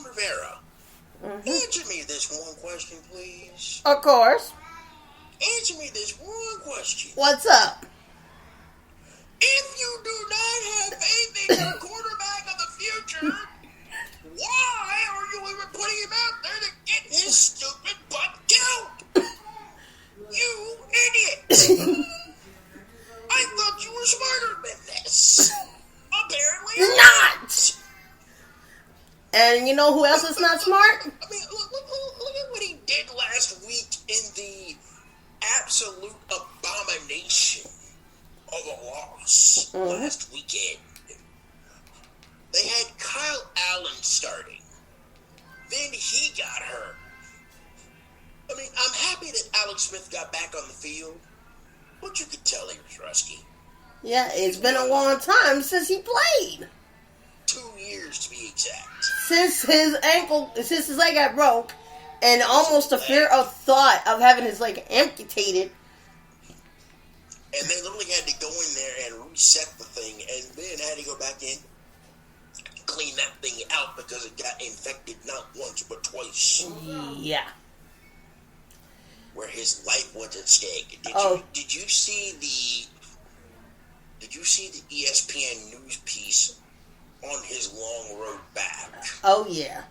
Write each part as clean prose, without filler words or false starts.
Rivera, answer me this one question, please. Of course. Answer me this one question. What's up? If you do not have faith in your quarterback of the future, why are you even putting him out there to get his stupid butt killed? You idiot! I thought you were smarter than this. Apparently Not! And you know who else is not smart? I mean, look at what he did last week in the absolute abomination of a loss last weekend. They had Kyle Allen starting. Then he got hurt. I mean, I'm happy that Alex Smith got back on the field, but you could tell he was rusty. Yeah, it's been a long time since he played. 2 years to be exact. Since his leg got broke, and almost a fear of thought of having his leg amputated. And they literally had to go in there and reset the thing, and then had to go back in, clean that thing out because it got infected not once but twice. Yeah. Where his life was at stake. Did you see the ESPN news piece on his long road back? Oh yeah.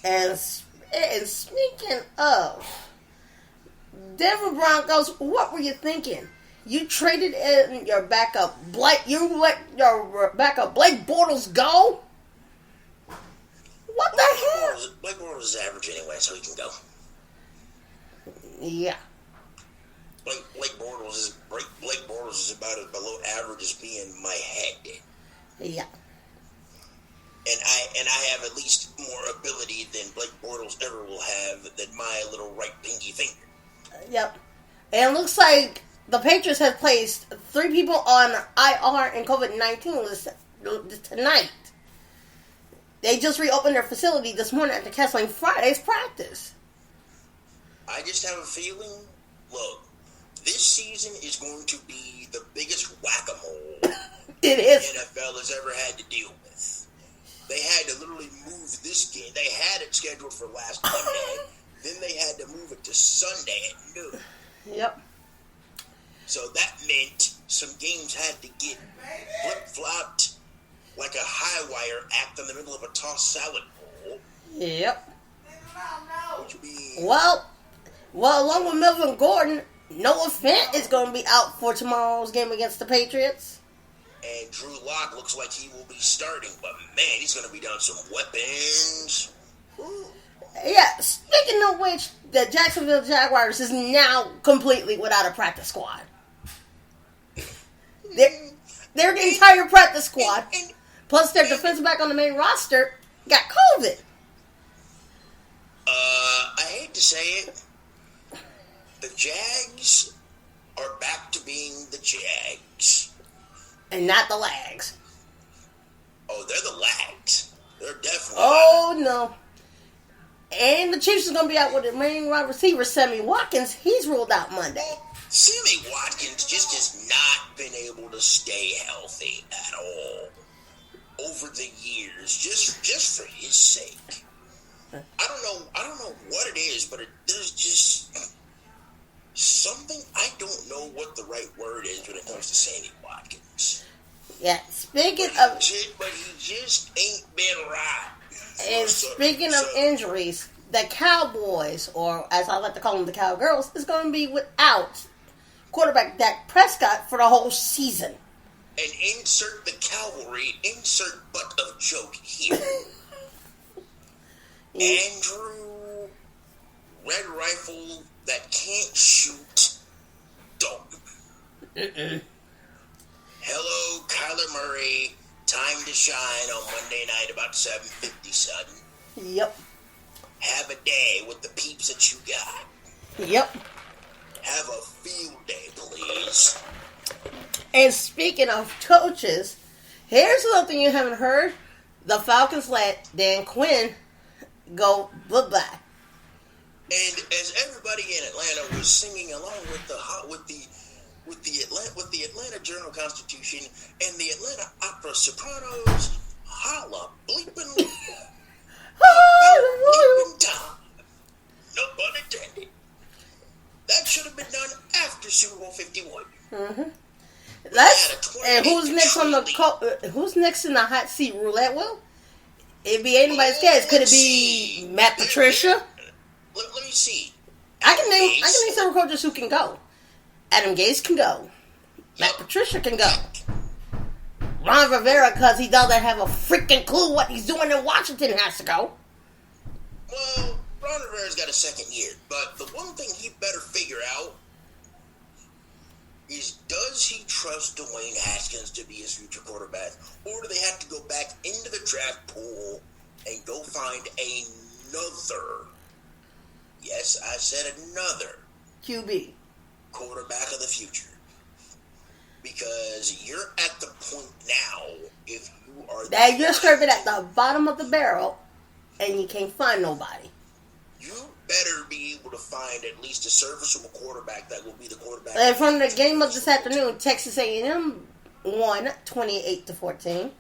And speaking of Denver Broncos, what were you thinking? You traded in your backup Blake. You let your backup Blake Bortles go. What the hell? Blake Bortles is average anyway, so he can go. Yeah. Blake Bortles is about as below average as me and my head did. Yeah. And I have at least more ability than Blake Bortles ever will have than my little right pinky finger. Yep. And it looks like the Patriots have placed 3 people on IR and COVID-19 tonight. They just reopened their facility this morning after canceling Friday's practice. I just have a feeling, look, this season is going to be the biggest whack-a-mole It is. the NFL has ever had to deal with. They had to literally move this game. They had it scheduled for last Monday. Then they had to move it to Sunday at noon. Yep. So that meant some games had to get flip-flopped like a high-wire act in the middle of a tossed salad bowl. Yep. Which means... Well, along with Melvin Gordon, Noah Fant is going to be out for tomorrow's game against the Patriots. And Drew Lock looks like he will be starting, but man, he's going to be down some weapons. Ooh. Yeah, speaking of which, the Jacksonville Jaguars is now completely without a practice squad. Their entire practice squad, plus their defensive back on the main roster, got COVID. I hate to say it, the Jags are back to being the Jags. And not the Lags. Oh, they're the Lags. They're definitely... Oh, no. And the Chiefs are going to be out with their main wide receiver, Sammy Watkins. He's ruled out Monday. Sammy Watkins just has not been able to stay healthy at all over the years, just for his sake. I don't know what it is, but there's just something. I don't know what the right word is when it comes to Sammy Watkins. Yeah, speaking but he just ain't been right. And speaking of injuries, the Cowboys, or as I like to call them, the Cowgirls, is going to be without quarterback Dak Prescott for the whole season. And insert the cavalry, insert butt of joke here. Andrew, Red Rifle that can't shoot, don't. Hello, Kyler Murray. Time to shine on Monday night about 7:50, son. Yep. Have a day with the peeps that you got. Yep. Have a field day, please. And speaking of coaches, here's something you haven't heard. The Falcons let Dan Quinn go bye-bye. And as everybody in Atlanta was singing along with the Atlanta Journal-Constitution and the Atlanta Opera Sopranos, holla bleeping. from the who's next in the hot seat roulette wheel? It'd be anybody's guess. Could it be Matt Patricia? Let me see. I can name several coaches who can go. Adam Gase can go. Matt Patricia can go. Ron Rivera, because he doesn't have a freaking clue what he's doing in Washington, has to go. Well, Ron Rivera's got a second year, but the one thing he better figure out is, does he trust Dwayne Haskins to be his future quarterback, or do they have to go back into the draft pool and go find another, yes, I said another, QB, quarterback of the future? Because you're at the point now, if you are that you're scraping at the bottom of the barrel and you can't find nobody. You better be able to find at least a serviceable quarterback that will be the quarterback. And from the game of this afternoon, Texas A&M won 28-14.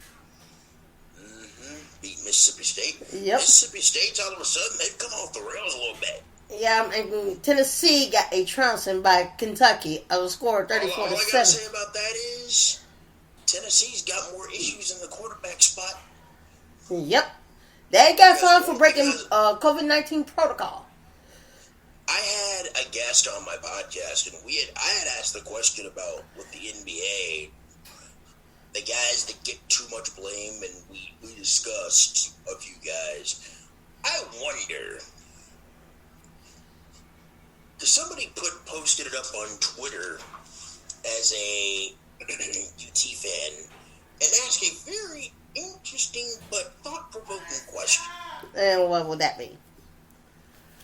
Beat Mississippi State. Yep. Mississippi State's all of a sudden, they've come off the rails a little bit. Yeah, and Tennessee got a trouncing by Kentucky. I was scored 34-7. All I gotta say about that is Tennessee's got more issues in the quarterback spot. Yep. They got fined for breaking COVID-19 protocol. I had a guest on my podcast, and I had asked the question about with the NBA, the guys that get too much blame, and we discussed a few guys. I wonder, because somebody posted it up on Twitter as a UT fan and asked a very interesting but thought-provoking question. And what would that be?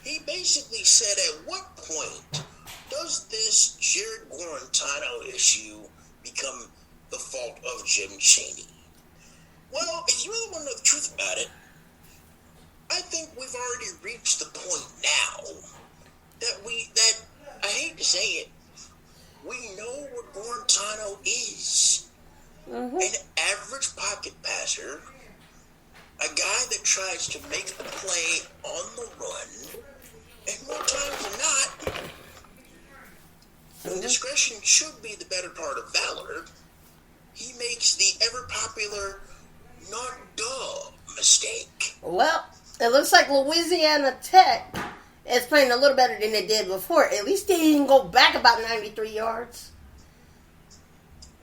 He basically said, at what point does this Jared Guarantano issue become the fault of Jim Chaney? Well, if you really want to know the truth about it, I think we've already reached the point now that I hate to say it, we know what Guarantano is. Mm-hmm. An average pocket passer, a guy that tries to make a play on the run, and more times than not, when discretion should be the better part of valor, he makes the ever-popular not duh mistake. Well, it looks like Louisiana Tech is playing a little better than they did before. At least they didn't go back about 93 yards.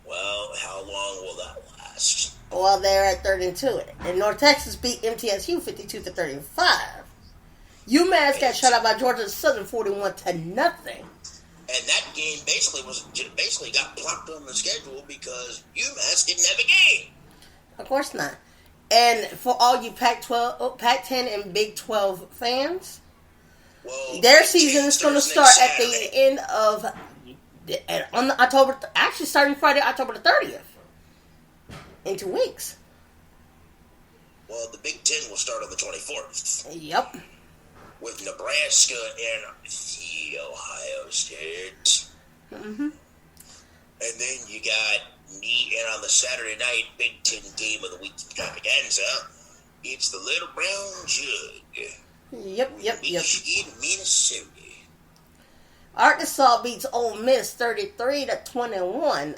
Well, how long will that last? Well, they're at 3rd and 2. And North Texas beat MTSU 52-35. UMass got shut out by Georgia Southern 41-0. And that game basically got plopped on the schedule because UMass didn't have a game. Of course not. And for all you Pac-10 and Big 12 fans, their season is going to start at the end of starting Friday, October the 30th. In 2 weeks. Well, the Big Ten will start on the 24th. Yep. With Nebraska and the Ohio State. Mm-hmm. And then you got and on the Saturday night Big Ten game of the week extravaganza, it's the Little Brown Jug. Yep. Michigan, Minnesota. Arkansas beats Ole Miss 33-21.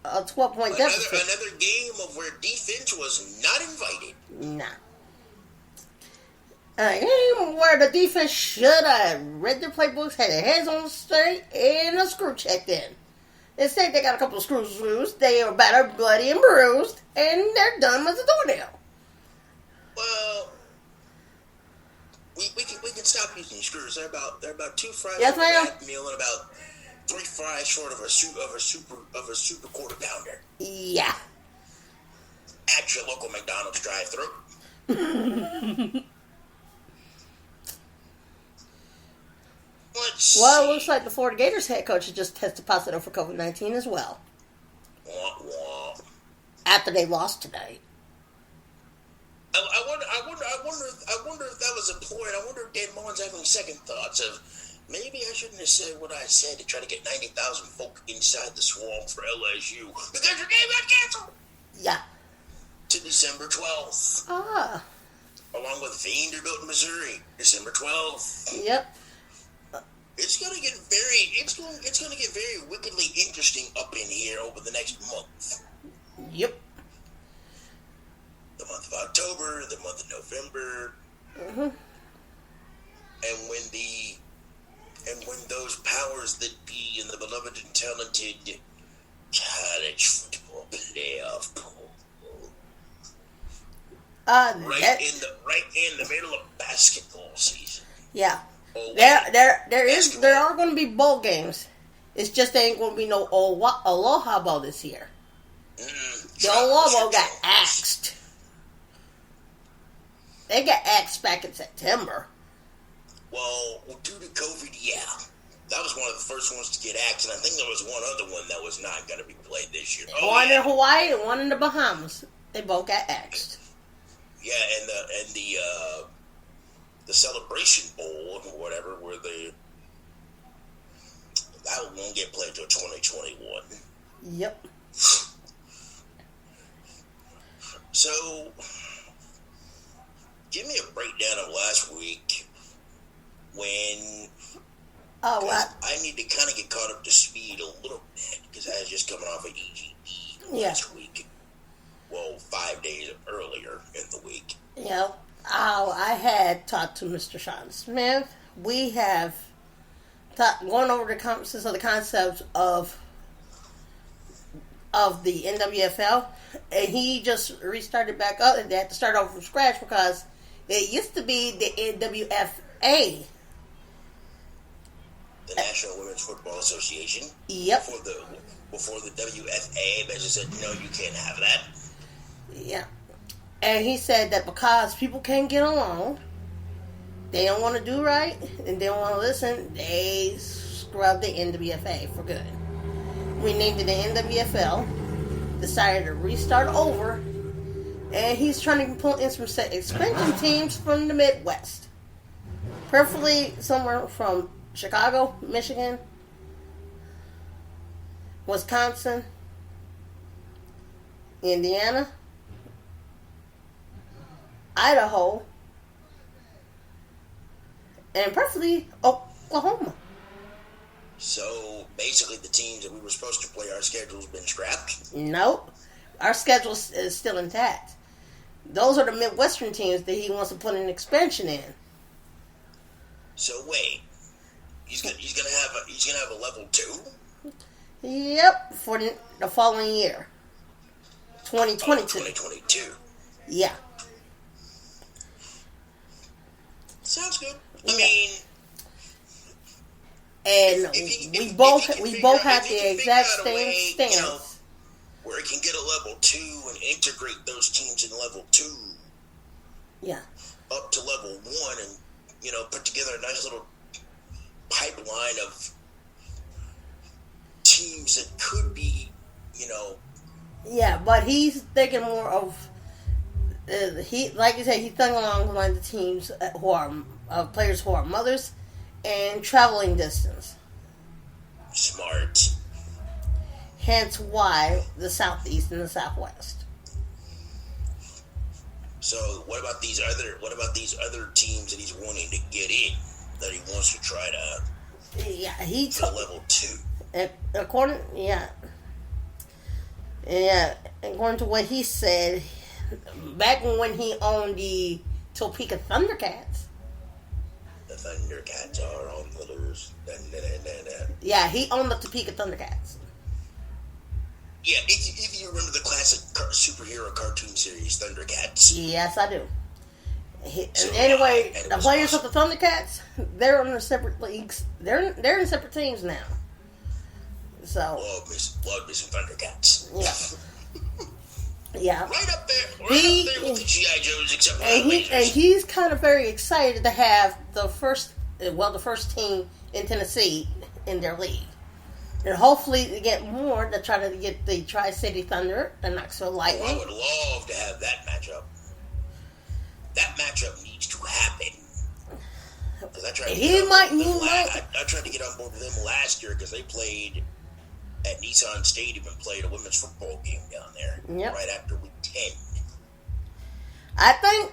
A 12-point deficit. Another game of where defense was not invited. Nah. A game where the defense should have read their playbooks, had their heads on straight, and a screw checked in. Instead, they got a couple of screws loose. They are battered, bloody, and bruised, and they're done as a doornail. Well, we can stop using screws. They're about 2 fries. Yes, ma'am. Meal and about 3 fries short of a super quarter pounder. Yeah. At your local McDonald's drive-thru. Well, it looks like the Florida Gators head coach has just tested positive for COVID-19 as well. Wah, wah. After they lost today. I wonder if that was a ploy. I wonder if Dan Mullen's having second thoughts of maybe I shouldn't have said what I said to try to get 90,000 folk inside the swamp for LSU because your game got canceled. Yeah. To December 12th. Ah. Along with Vanderbilt, Missouri, December 12th. Yep. It's gonna get very wickedly interesting up in here over the next month. Yep. The month of October, the month of November. Mm-hmm. And when those powers that be in the beloved and talented college football playoff pool, right in the middle of basketball season. Yeah. Oh, there are going to be bowl games. It's just there ain't going to be no Aloha Bowl this year. The Aloha Bowl got axed. They got axed back in September. Well, due to COVID, yeah. That was one of the first ones to get axed, and I think there was one other one that was not going to be played this year. One in Hawaii and one in the Bahamas. They both got axed. Yeah, and the Celebration Bowl or whatever, where that won't get played till 2021. Yep. So, give me a breakdown of last week when. I need to kind of get caught up to speed a little bit because I was just coming off of EGB last week. Well, 5 days earlier in the week. Yeah. I had talked to Mr. Sean Smith. We have going over the concepts of the NWFL, and he just restarted back up, and they had to start over from scratch because it used to be the NWFA. The National Women's Football Association. Yep. Before the WFA basically said, no, you can't have that. Yeah. And he said that because people can't get along, they don't want to do right, and they don't want to listen, they scrubbed the NWFA for good. We named it the NWFL, decided to restart over, and he's trying to pull in some expansion teams from the Midwest. Preferably somewhere from Chicago, Michigan, Wisconsin, Indiana, Idaho, and preferably Oklahoma. So basically, the teams that we were supposed to play, our schedule's been scrapped? Nope. Our schedule is still intact. Those are the Midwestern teams that he wants to put an expansion in. So wait, he's gonna have a level 2? Yep, for the following year, 2022. 2022. Yeah. Sounds good. Yeah. I mean, and we both have the exact same stance. You know, where it can get a level 2 and integrate those teams in level 2. Yeah. Up to level 1 and, put together a nice little pipeline of teams that could be, Yeah, but he's thinking more of, like you said, he's thinking along the lines of teams who are, players who are mothers and traveling distance. Smart. Hence why the Southeast and the Southwest. So what about these other teams that he's wanting to get in that he wants to try to? Yeah, level 2. According to what he said, back when he owned the Topeka Thundercats. The Thundercats are on the loose. Yeah, he owned the Topeka Thundercats. Yeah, if you remember the classic superhero cartoon series, Thundercats. Yes, I do. Anyway, the players of the Thundercats, they're in separate leagues. They're in separate teams now. So love me some Thundercats. Yeah. Yeah. Right up there with the G.I. Joes, except for and he's kind of very excited to have the first team in Tennessee in their league. And hopefully to get more to try to get the Tri-City Thunder, the Knoxville Lightning. I would love to have that matchup. That matchup needs to happen. Because I tried to get on board with them last year because they played at Nissan Stadium and played a women's football game down there right after week 10. I think